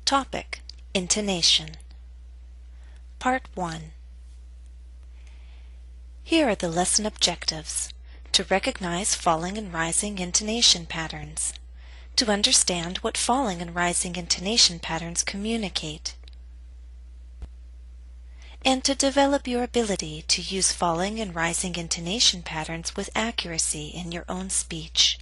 Topic: Intonation. Part 1. Here are the lesson objectives: to recognize falling and rising intonation patterns, to understand what falling and rising intonation patterns communicate, and to develop your ability to use falling and rising intonation patterns with accuracy in your own speech.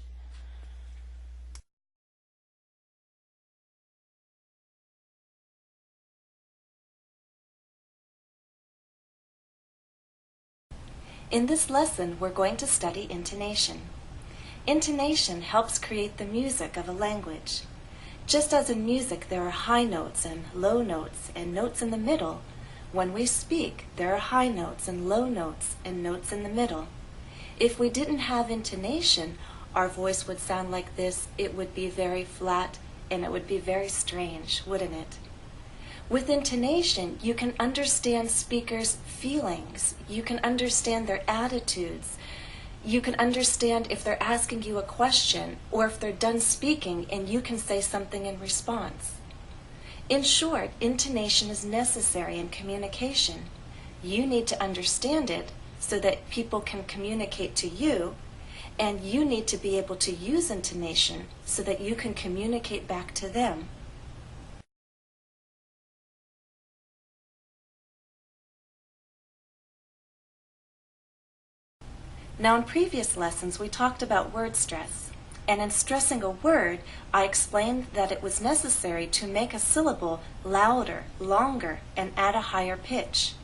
In this lesson, we're going to study intonation. Intonation helps create the music of a language. Just as in music there are high notes and low notes and notes in the middle, when we speak there are high notes and low notes and notes in the middle. If we didn't have intonation, our voice would sound like this. It would be very flat and it would be very strange, wouldn't it? With intonation, you can understand speakers' feelings. You can understand their attitudes. You can understand if they're asking you a question or if they're done speaking and you can say something in response. In short, intonation is necessary in communication. You need to understand it so that people can communicate to you, and you need to be able to use intonation so that you can communicate back to them. Now, in previous lessons, we talked about word stress, and in stressing a word, I explained that it was necessary to make a syllable louder, longer, and at a higher pitch.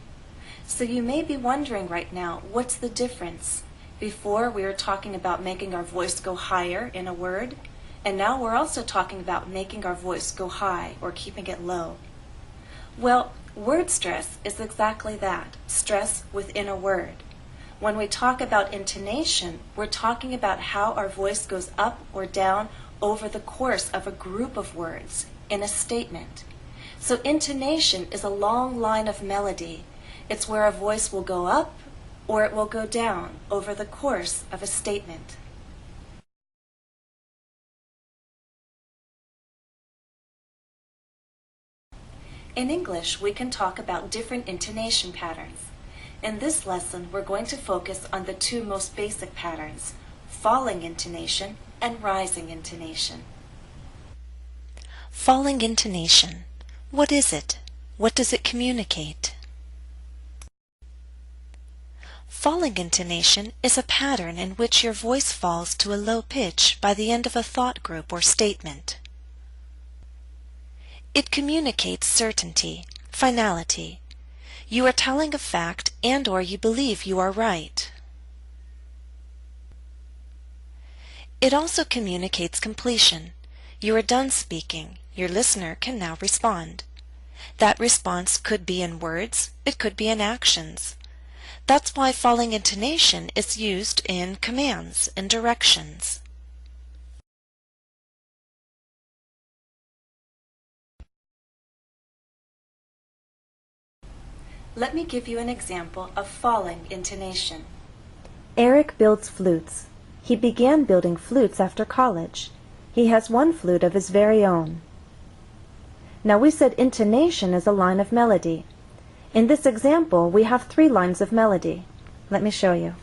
So you may be wondering right now, what's the difference? Before, we were talking about making our voice go higher in a word, and now we're also talking about making our voice go high or keeping it low. Well, word stress is exactly that, stress within a word. When we talk about intonation, we're talking about how our voice goes up or down over the course of a group of words in a statement. So intonation is a long line of melody. It's where a voice will go up or it will go down over the course of a statement. In English, we can talk about different intonation patterns. In this lesson, we're going to focus on the two most basic patterns, falling intonation and rising intonation. Falling intonation. What is it? What does it communicate? Falling intonation is a pattern in which your voice falls to a low pitch by the end of a thought group or statement. It communicates certainty, finality. You are telling a fact and/or you believe you are right. It also communicates completion. You are done speaking. Your listener can now respond. That response could be in words, it could be in actions. That's why falling intonation is used in commands and directions. Let me give you an example of falling intonation. Eric builds flutes. He began building flutes after college. He has one flute of his very own. Now we said intonation is a line of melody. In this example, we have 3 lines of melody. Let me show you.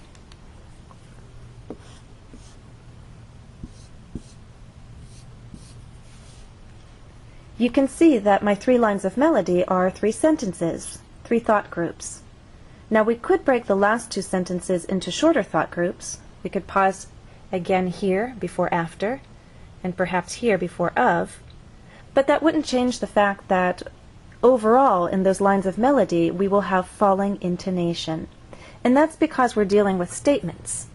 You can see that my 3 lines of melody are 3 sentences. 3 thought groups. Now we could break the last 2 sentences into shorter thought groups. We could pause again here before after, and perhaps here before of, but that wouldn't change the fact that overall in those lines of melody we will have falling intonation. And that's because we're dealing with statements.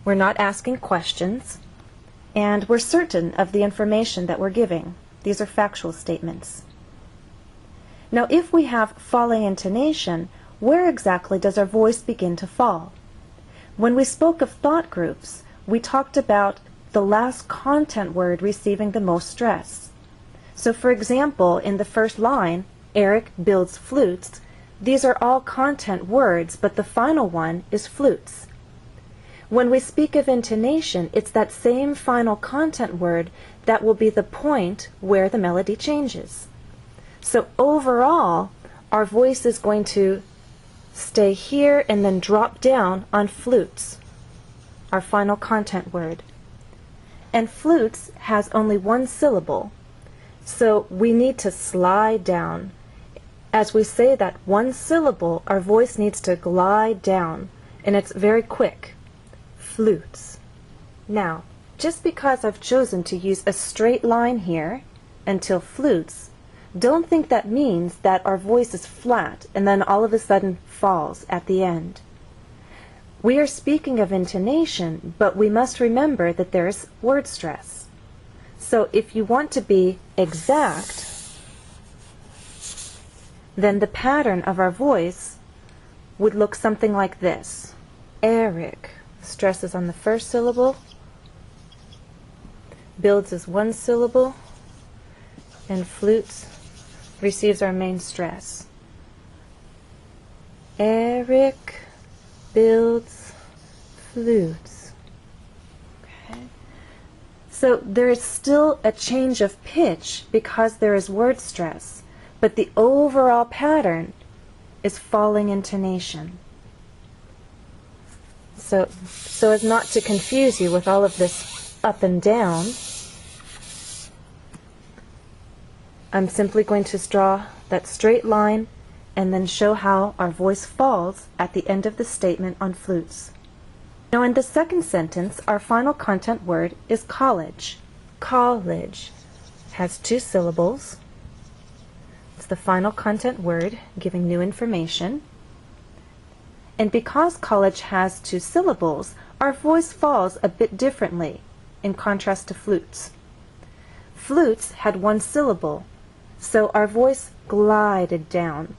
We're not asking questions, and we're certain of the information that we're giving. These are factual statements. Now, if we have falling intonation, where exactly does our voice begin to fall? When we spoke of thought groups, we talked about the last content word receiving the most stress. So, for example, in the first line, Eric builds flutes, these are all content words, but the final one is flutes. When we speak of intonation, it's that same final content word that will be the point where the melody changes. So overall, our voice is going to stay here and then drop down on flutes, our final content word. And flutes has only one syllable, so we need to slide down. As we say that one syllable, our voice needs to glide down, and it's very quick. Flutes. Now, just because I've chosen to use a straight line here until flutes, don't think that means that our voice is flat and then all of a sudden falls at the end. We are speaking of intonation, but we must remember that there's word stress. So if you want to be exact, then the pattern of our voice would look something like this. Eric stresses on the first syllable, builds as one syllable, and flutes receives our main stress. Eric builds flutes. Okay. So there is still a change of pitch because there is word stress, but the overall pattern is falling intonation. So as not to confuse you with all of this up and down, I'm simply going to draw that straight line and then show how our voice falls at the end of the statement on flutes. Now in the second sentence, our final content word is college. College has two syllables. It's the final content word giving new information. And because college has two syllables, our voice falls a bit differently in contrast to flutes. Flutes had one syllable, so our voice glided down.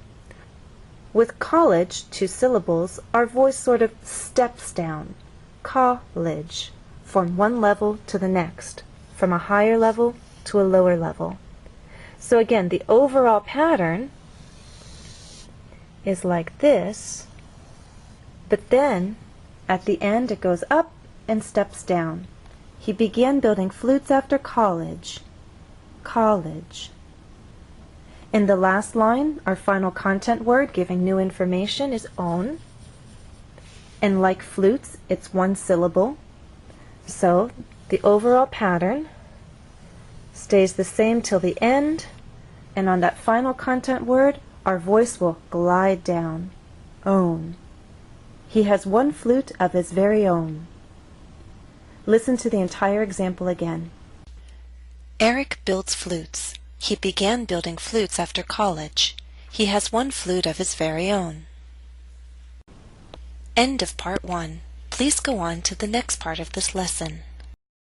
With college, two syllables, our voice sort of steps down. College, from one level to the next, from a higher level to a lower level. So again, the overall pattern is like this, but then at the end it goes up and steps down. He began building flutes after college. College. In the last line, our final content word giving new information is own. And like flutes, it's one syllable. So the overall pattern stays the same till the end, and on that final content word, our voice will glide down. Own. He has one flute of his very own. Listen to the entire example again. Eric builds flutes. He began building flutes after college. He has one flute of his very own. End of part 1. Please go on to the next part of this lesson.